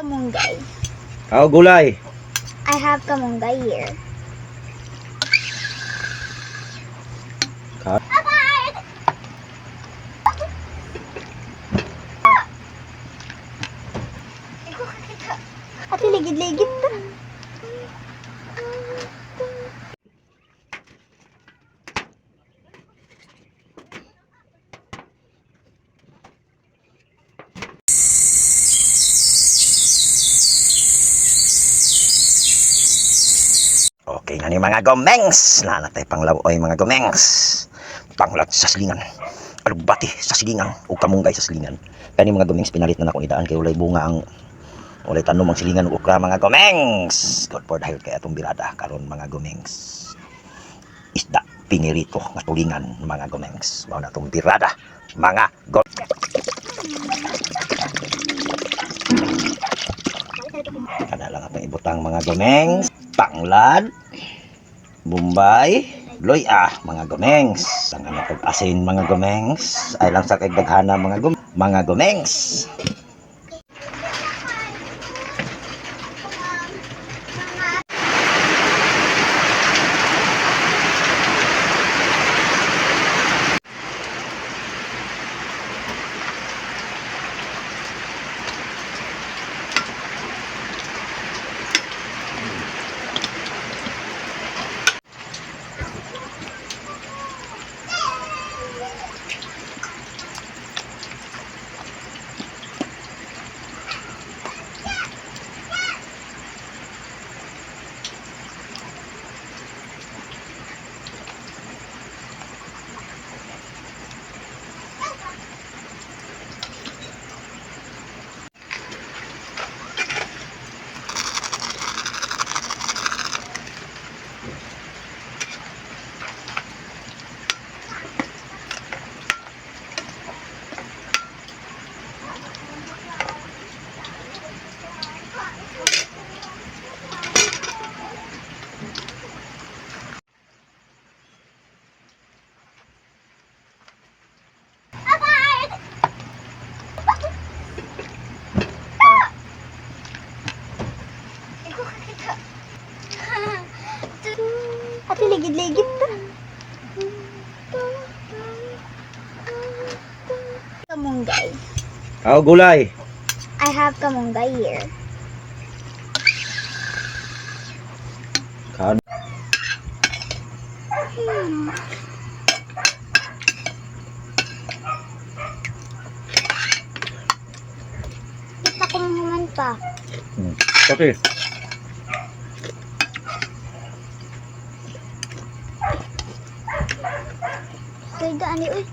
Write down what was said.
Kamunggay. Oh, gulay. I have kamunggay here. Ka- Ate, ligid-ligid ta. Okay na ni mga gomengs. Nanatay panglawoy mga gomengs. Panglat sa silingan. Alugbati sa silingan. O kamunggay sa silingan. Kani mga gomengs pinalit na akong idaan kay ulay bunga ang ulay tanom ang silingan ug ukra mga gomengs. God for dahil kay atong birada karon mga gomengs. Isda pinirito nga tulingan mga gomengs. Mao na atong birada mga Kana lang atong ibutang mga gomengs. Tanglad, Bombay, Loy mga gomengs. Ang ano pag-asin mga gomengs. Ay lang sa kagdaghana mga gomengs. Ate, ligid-ligid ta. Kamunggay. Oh, gulay. I have kamunggay here. Kan Kita ko mahuman pa. Okay. Kaya daan ni, uy.